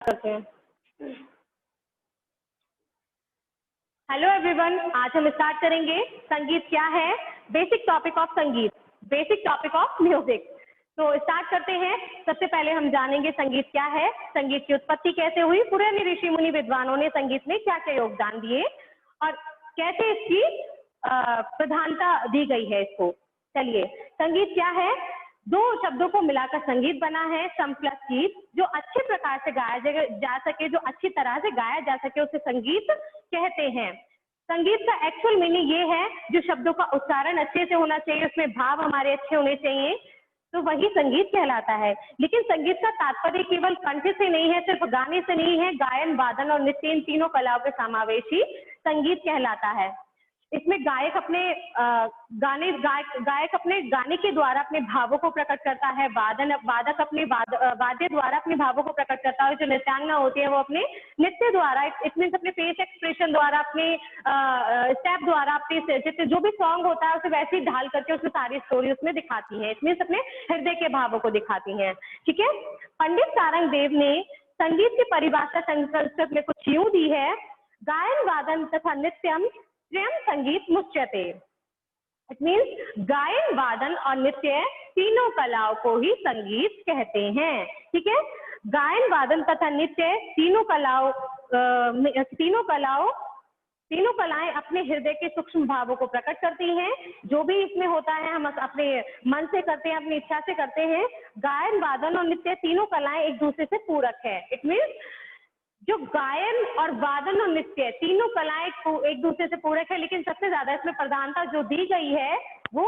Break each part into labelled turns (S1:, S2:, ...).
S1: करते हैं। Hello everyone, आज हम स्टार्ट करेंगे संगीत क्या है, बेसिक टॉपिक ऑफ संगीत, बेसिक टॉपिक ऑफ म्यूजिक। तो स्टार्ट करते हैं। सबसे पहले हम जानेंगे संगीत क्या है, संगीत की उत्पत्ति कैसे हुई, पुराने ऋषि मुनि विद्वानों ने संगीत में क्या क्या योगदान दिए और कैसे इसकी प्रधानता दी गई है इसको। चलिए, संगीत क्या है? दो शब्दों को मिलाकर संगीत बना है, सम प्लस गीत, जो अच्छे प्रकार से गाया जा सके, जो अच्छी तरह से गाया जा सके, उसे संगीत कहते हैं। संगीत का एक्चुअल मीनिंग ये है, जो शब्दों का उच्चारण अच्छे से होना चाहिए, उसमें भाव हमारे अच्छे होने चाहिए, तो वही संगीत कहलाता है। लेकिन संगीत का तात्पर्य केवल कंठ से नहीं है, सिर्फ गाने से नहीं है, गायन, वादन और नृत्य, इन तीनों कलाओं के समावेश ही संगीत कहलाता है। इसमें गायक अपने गायक अपने गाने के द्वारा अपने भावों को प्रकट करता है, वादक अपने वाद्य द्वारा अपने भावों को प्रकट करता है, जो नृत्यांगना होती है वो अपने नृत्य द्वारा, इट मीन्स अपने फेस एक्सप्रेशन द्वारा, अपने स्टेप द्वारा, अपने जो भी सॉन्ग होता है उसे वैसे ही ढाल करके उसमें सारी स्टोरी उसमें दिखाती है, इट मीन्स अपने हृदय के भावों को दिखाती है। ठीक है। पंडित सारंग देव ने संगीत की परिभाषा संस्कृत में कुछ यूं दी है: गायन, वादन तथा नृत्यम स्वयं संगीत मुच्यते। इट मीन्स गायन, वादन और नृत्य तीनों कलाओं को ही संगीत कहते हैं। ठीक है। गायन, वादन तथा नृत्य तीनों कलाएं अपने हृदय के सूक्ष्म भावों को प्रकट करती हैं। जो भी इसमें होता है हम अपने मन से करते हैं, अपनी इच्छा से करते हैं। गायन, वादन और नृत्य तीनों कलाएं एक दूसरे से पूरक है। इट मीन्स जो गायन और वादन और नृत्य तीनों कलाएं एक दूसरे से पूरक है, लेकिन सबसे ज्यादा इसमें प्रधानता जो दी गई है वो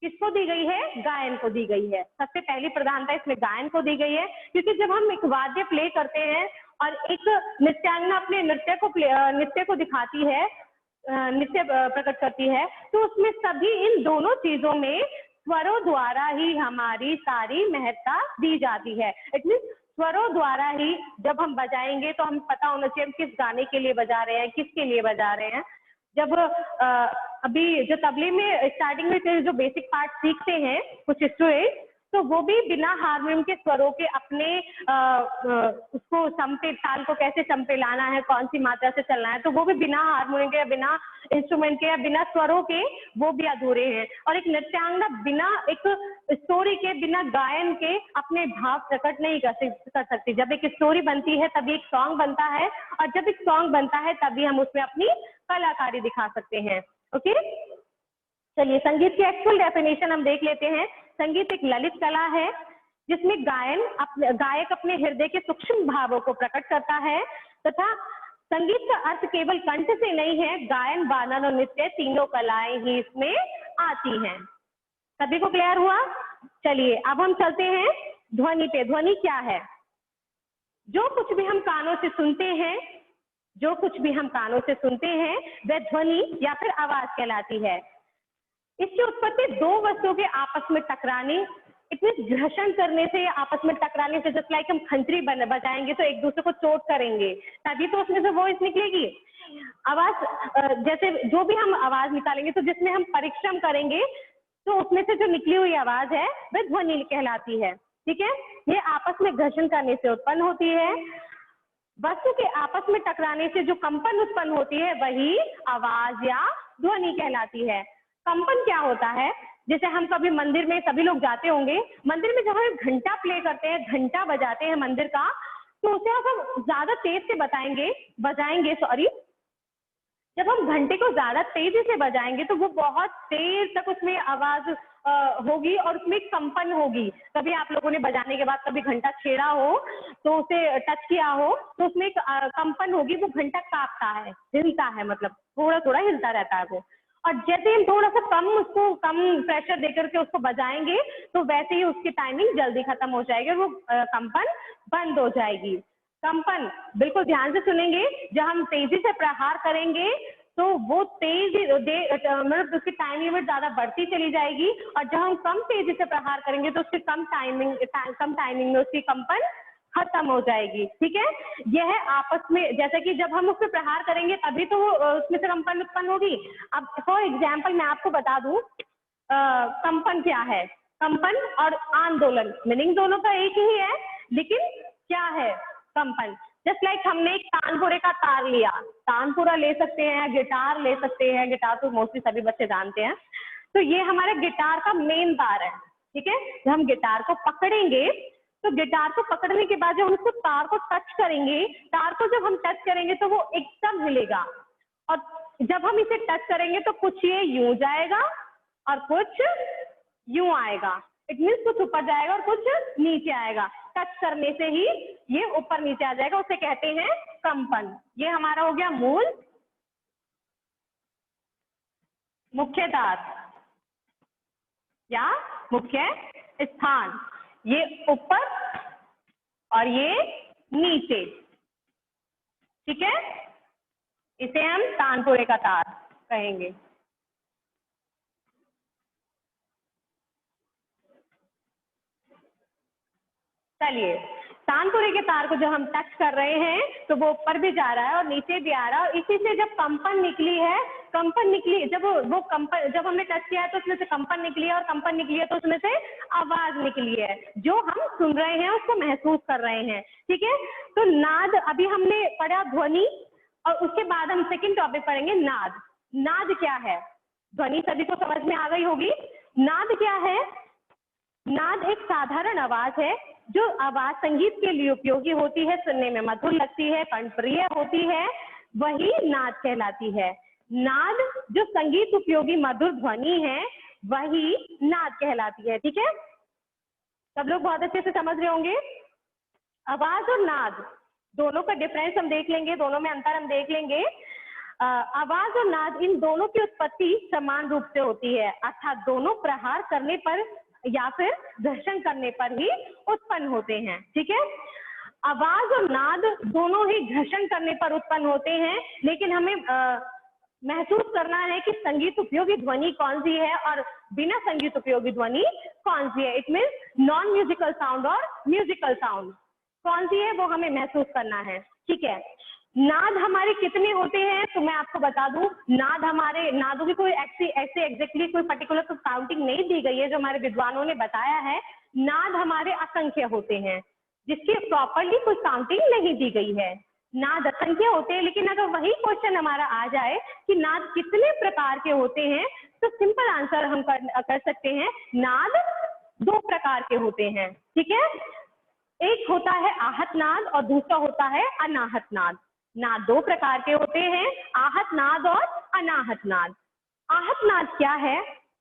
S1: किसको दी गई है? गायन को दी गई है। सबसे पहली प्रधानता इसमें गायन को दी गई है, क्योंकि जब हम एक वाद्य प्ले करते हैं और एक नृत्यांगना अपने नृत्य को दिखाती है, नृत्य प्रकट करती है, तो उसमें सभी इन दोनों चीजों में स्वरों द्वारा ही हमारी सारी महत्ता दी जाती है। इट मीन्स स्वरों द्वारा ही जब हम बजाएंगे तो हमें पता होना चाहिए हम किस गाने के लिए बजा रहे हैं, किसके लिए बजा रहे हैं। जब अभी जो तबले में स्टार्टिंग में जो बेसिक पार्ट सीखते हैं कुछ स्टूडेंट, तो वो भी बिना हारमोनियम के स्वरों के अपने उसको समपे, ताल को कैसे समपे लाना है, कौन सी मात्रा से चलना है, तो वो भी बिना हारमोनियम के या बिना इंस्ट्रूमेंट के या बिना स्वरों के वो भी अधूरे हैं। और एक नृत्यांगना बिना एक स्टोरी के, बिना गायन के अपने भाव प्रकट नहीं कर सकती। जब एक स्टोरी बनती है तभी एक सॉन्ग बनता है, और जब एक सॉन्ग बनता है तभी हम उसमें अपनी कलाकारी दिखा सकते हैं। ओके, चलिए संगीत की एक्चुअल डेफिनेशन हम देख लेते हैं। संगीत एक ललित कला है जिसमें गायक अपने हृदय के सूक्ष्म भावों को प्रकट करता है, तथा संगीत का अर्थ केवल कंठ से नहीं है, गायन, वादन और नृत्य तीनों कलाएं ही इसमें आती हैं। सभी को क्लियर हुआ? चलिए अब हम चलते हैं ध्वनि पे। ध्वनि क्या है? जो कुछ भी हम कानों से सुनते हैं वह ध्वनि या फिर आवाज कहलाती है। इसकी उत्पत्ति दो वस्तुओं के आपस में टकराने, इट मीन्स घर्षण करने से या आपस में टकराने से, जैसे लाइक हम खंजरी बजाएंगे तो एक दूसरे को चोट करेंगे, तभी तो उसमें से वॉइस निकलेगी। आवाज जैसे जो भी हम आवाज निकालेंगे तो जिसमें हम परिश्रम करेंगे तो उसमें से जो निकली हुई आवाज है वह ध्वनि कहलाती है। ठीक है। ये आपस में घर्षण करने से उत्पन्न होती है। वस्तु के आपस में टकराने से जो कंपन उत्पन्न होती है वही आवाज या ध्वनि कहलाती है। कंपन क्या होता है? जैसे हम कभी मंदिर में, सभी लोग जाते होंगे, मंदिर में जब हम घंटा प्ले करते हैं, घंटा बजाते हैं मंदिर का, तो उसे हम ज्यादा तेज से बजाएंगे जब हम घंटे को ज्यादा तेजी से बजाएंगे तो वो बहुत देर तक उसमें आवाज होगी और उसमें कंपन होगी। कभी आप लोगों ने बजाने के बाद कभी घंटा छेड़ा हो तो उसे टच किया हो तो उसमें एक कंपन होगी, वो घंटा कांपता है, हिलता है, मतलब थोड़ा थोड़ा हिलता रहता है वो। और जैसे हम थोड़ा सा कम प्रेशर देकर के उसको बजाएंगे तो वैसे ही उसकी टाइमिंग जल्दी खत्म हो जाएगी और वो कंपन बंद हो जाएगी। कंपन बिल्कुल ध्यान से सुनेंगे, जब हम तेजी से प्रहार करेंगे तो वो मतलब उसकी टाइम लिमिट ज्यादा बढ़ती चली जाएगी, और जब हम कम तेजी से प्रहार करेंगे तो उसकी कम टाइमिंग में उसकी कंपन खत्म हो जाएगी। ठीक है। यह आपस में, जैसे कि जब हम उस पर प्रहार करेंगे तभी तो उसमें से कंपन उत्पन्न होगी। अब फॉर एग्जाम्पल मैं आपको बता दूं कंपन क्या है। कंपन और आंदोलन मीनिंग दोनों का एक ही है, लेकिन क्या है? कंपन। जस्ट लाइक हमने एक तानपुरे का तार लिया, तानपुरा ले सकते हैं, गिटार ले सकते हैं, गिटार तो मोस्टली सभी बच्चे जानते हैं। तो ये हमारे गिटार का मेन तार है, ठीक है। जब हम गिटार को पकड़ेंगे तो गिटार को पकड़ने के बाद जब हम उसको तार को टच करेंगे, तार को जब हम टच करेंगे तो वो एकदम हिलेगा, और जब हम इसे टच करेंगे तो कुछ ये यूं जाएगा और कुछ यूं आएगा। इट मीन्स कुछ ऊपर जाएगा और कुछ नीचे आएगा। टच करने से ही ये ऊपर नीचे आ जाएगा, उसे कहते हैं कंपन। ये हमारा हो गया मूल, मुख्य तार या मुख्य स्थान, ये ऊपर और ये नीचे, ठीक है। इसे हम तानपुरे का तार कहेंगे। चलिए, तानपुरे के तार को जब हम टच कर रहे हैं तो वो ऊपर भी जा रहा है और नीचे भी आ रहा है, और इसी से जब कंपन निकली है, कंपन निकली, जब वो कंपन, जब हमने टच किया है तो उसमें से कंपन निकली है, और कंपन निकली है तो उसमें से आवाज निकली है, जो हम सुन रहे हैं उसको महसूस कर रहे हैं, ठीक है। तो नाद, अभी हमने पढ़ा ध्वनि, और उसके बाद हम सेकंड टॉपिक पढ़ेंगे नाद। नाद क्या है? ध्वनि सभी को समझ में आ गई होगी। नाद क्या है? नाद एक साधारण आवाज है, जो आवाज संगीत के लिए उपयोगी होती है, सुनने में मधुर लगती है, कर्णप्रिय होती है, वही नाद कहलाती है। नाद जो संगीत उपयोगी मधुर ध्वनि है, वही नाद कहलाती है, ठीक है। सब लोग बहुत अच्छे से समझ रहे होंगे। आवाज और नाद दोनों का डिफरेंस हम देख लेंगे, दोनों में अंतर हम देख लेंगे। आवाज और नाद, इन दोनों की उत्पत्ति समान रूप से होती है, अर्थात दोनों प्रहार करने पर या फिर घर्षण करने पर ही उत्पन्न होते हैं, ठीक है। आवाज और नाद दोनों ही घर्षण करने पर उत्पन्न होते हैं, लेकिन हमें महसूस करना है कि संगीत उपयोगी ध्वनि कौन सी है और बिना संगीत उपयोगी ध्वनि कौन सी है। It means non musical sound और म्यूजिकल साउंड कौन सी है, वो हमें महसूस करना है, ठीक है। नाद हमारे कितने होते हैं तो मैं आपको बता दूं, नाद हमारे, नादों की कोई ऐसे एग्जैक्टली कोई पर्टिकुलर तो काउंटिंग नहीं दी गई है, जो हमारे विद्वानों ने बताया है। नाद हमारे असंख्य होते हैं, जिसकी प्रॉपरली कोई काउंटिंग नहीं दी गई है। नाद असंख्य होते हैं, लेकिन अगर वही क्वेश्चन हमारा आ जाए कि नाद कितने प्रकार के होते हैं, तो सिंपल आंसर हम कर सकते हैं, नाद 2 प्रकार के होते हैं, ठीक है। एक होता है आहत नाद और दूसरा होता है अनाहत नाद। नाद 2 प्रकार के होते हैं, आहत नाद और अनाहत नाद। आहत नाद क्या है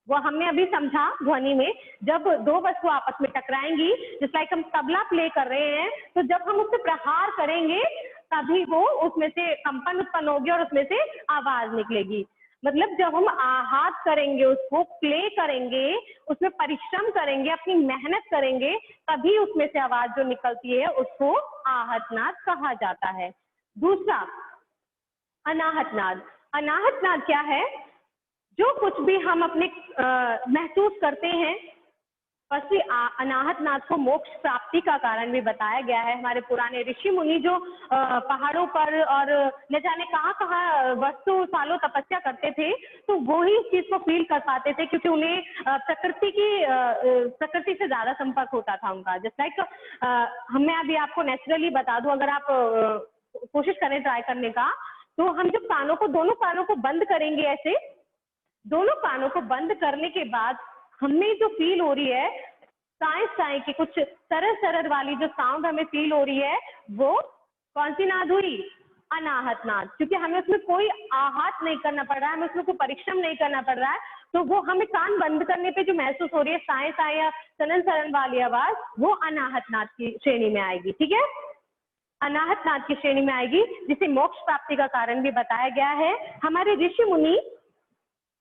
S1: वो हमने अभी समझा ध्वनि में। जब 2 वस्तु आपस में टकराएंगी, जिस लाइक हम तबला प्ले कर रहे हैं, तो जब हम उससे प्रहार करेंगे तभी वो उसमें से कंपन उत्पन्न होगी और उसमें से आवाज निकलेगी। मतलब जब हम आहत करेंगे, उसको प्ले करेंगे, उसमें परिश्रम करेंगे, अपनी मेहनत करेंगे, तभी उसमें से आवाज जो निकलती है उसको आहत नाद कहा जाता है। दूसरा अनाहत नाद। अनाहत नाद क्या है? जो कुछ भी हम अपने महसूस करते हैं, फर्स्टली अनाहत नाद को मोक्ष प्राप्ति का कारण भी बताया गया है। हमारे पुराने ऋषि मुनि जो पहाड़ों पर और न जाने कहाँ कहाँ वर्षों सालों तपस्या करते थे, तो वो ही इस चीज को फील कर पाते थे, क्योंकि उन्हें प्रकृति से ज्यादा संपर्क होता था उनका। जस्ट लाइक मैं अभी आपको नेचुरली बता दूं, अगर आप कोशिश करें ट्राई करने का, तो हम जब कानों को, दोनों कानों को बंद करेंगे, ऐसे दोनों कानों को बंद करने के बाद हमें जो फील हो रही है, साए साए की कुछ सरल सरल वाली जो साउंड हमें फील हो रही है, वो कौन सी नाद हुई? अनाहत नाद। क्योंकि हमें उसमें कोई आहत नहीं करना पड़ रहा है, हमें उसमें कोई परिश्रम नहीं करना पड़ रहा है, तो वो हमें कान बंद करने पे जो महसूस हो रही है साए साए या सनन सरन वाली आवाज, वो अनाहत नाद की श्रेणी में आएगी, ठीक है। अनाहत नाद की श्रेणी में आएगी, जिसे मोक्ष प्राप्ति का कारण भी बताया गया है। हमारे ऋषि मुनि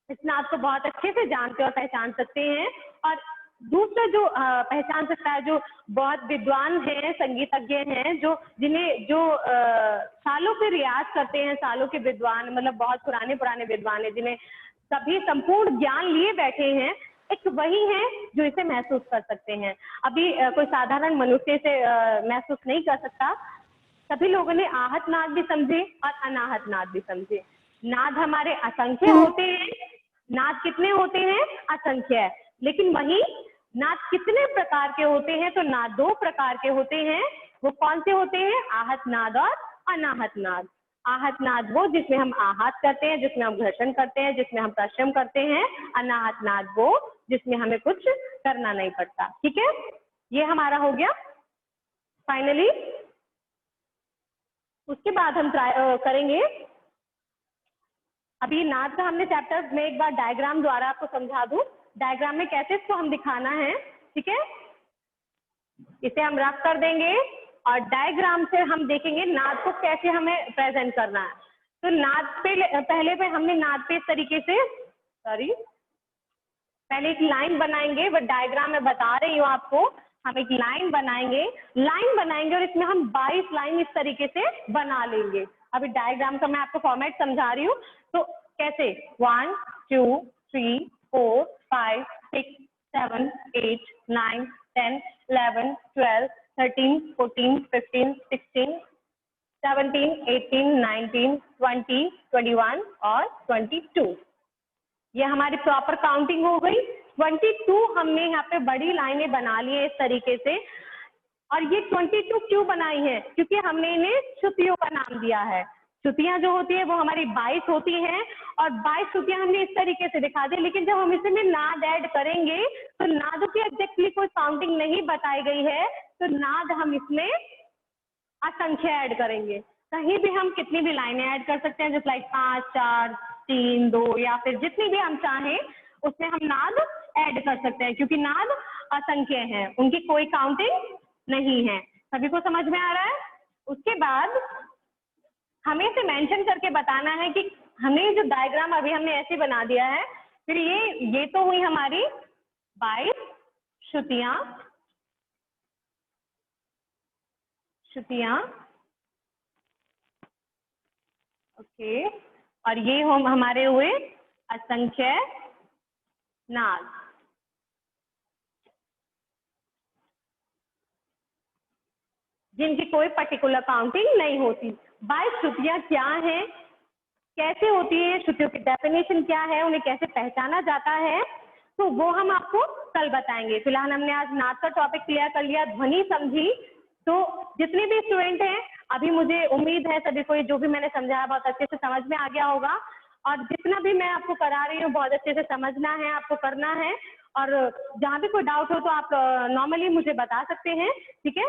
S1: इस नाद को बहुत अच्छे से जानते और पहचान सकते हैं। और दूसरा जो पहचान सकता है, जो बहुत विद्वान हैं, संगीतज्ञ हैं, जो जिन्हें जो सालों पे रियाज करते हैं, सालों के विद्वान, मतलब बहुत पुराने पुराने विद्वान हैं, जिन्हें सभी संपूर्ण ज्ञान लिए बैठे हैं, एक वही है जो इसे महसूस कर सकते हैं। अभी कोई साधारण मनुष्य से महसूस नहीं कर सकता। सभी लोगों ने आहत नाद भी समझे और अनाहत नाद भी समझे। नाद हमारे असंख्य होते हैं। नाद कितने होते हैं? असंख्य है। लेकिन वही नाद कितने प्रकार के होते हैं? तो नाद 2 प्रकार के होते हैं, वो कौन से होते हैं? आहत नाद और अनाहत नाद। आहत नाद वो जिसमें हम आहत करते हैं, जिसमें हम घर्षण करते हैं, जिसमें हम परिश्रम करते हैं। अनाहत नाद वो जिसमें हमें कुछ करना नहीं पड़ता। ठीक है, ये हमारा हो गया फाइनली। उसके बाद हम करेंगे, अभी नाद का हमने चैप्टर में एक बार डायग्राम द्वारा आपको समझा दूं, डायग्राम में कैसे इसको हम दिखाना है। ठीक है, इसे हम रफ कर देंगे और डायग्राम से हम देखेंगे नाद को कैसे हमें प्रेजेंट करना है। तो नाद पे पहले पे हमने नाद पे इस तरीके से पहले एक लाइन बनाएंगे, वो डायग्राम में बता रही हूँ आपको। हम एक लाइन बनाएंगे और इसमें हम 22 लाइन इस तरीके से बना लेंगे। अभी डायग्राम का मैं आपको फॉर्मेट समझा रही हूँ। तो कैसे 1 2 3 4 5 6 7 8 9 10 11 12 13 14 15 16 17 18 19 20 21 और 22। ये हमारी प्रॉपर काउंटिंग हो गई। 22 हमने यहाँ पे बड़ी लाइनें बना ली है इस तरीके से। और ये 22 क्यों बनाई है? क्योंकि हमने इन्हें श्रुतियों का नाम दिया है। श्रुतियां जो होती है वो हमारी 22 होती हैं और 22 श्रुतियां हमने इस तरीके से दिखा दी। लेकिन जब हम इसमें नाद ऐड करेंगे तो नाद की एग्जैक्टली कोई काउंटिंग नहीं बताई गई है, तो नाद हम इसमें असंख्य ऐड करेंगे। कहीं भी हम कितनी भी लाइनें ऐड कर सकते हैं, जैसे लाइक 5 4 3 2 या फिर जितनी भी हम चाहें उसमें हम नाद ऐड कर सकते हैं, क्योंकि नाद असंख्य हैं, उनकी कोई काउंटिंग नहीं है। सभी को समझ में आ रहा है? उसके बाद हमें इसे मेंशन करके बताना है कि हमने जो डायग्राम अभी हमने ऐसे बना दिया है। फिर ये तो हुई हमारी 22 श्रुतियां ओके, और ये हम हमारे हुए असंख्य नाद। जिनकी कोई पर्टिकुलर काउंटिंग नहीं होती। 22 श्रुतियां क्या हैं, कैसे होती है, श्रुतियों की डेफिनेशन क्या है, उन्हें कैसे पहचाना जाता है, तो वो हम आपको कल बताएंगे। फिलहाल हमने आज नाद का टॉपिक क्लियर कर लिया, ध्वनि समझी। तो जितने भी स्टूडेंट हैं, अभी मुझे उम्मीद है सभी को जो भी मैंने समझाया बहुत अच्छे से समझ में आ गया होगा। और जितना भी मैं आपको करा रही हूँ बहुत अच्छे से समझना है, आपको करना है। और जहाँ भी कोई डाउट हो तो आप नॉर्मली मुझे बता सकते हैं। ठीक है,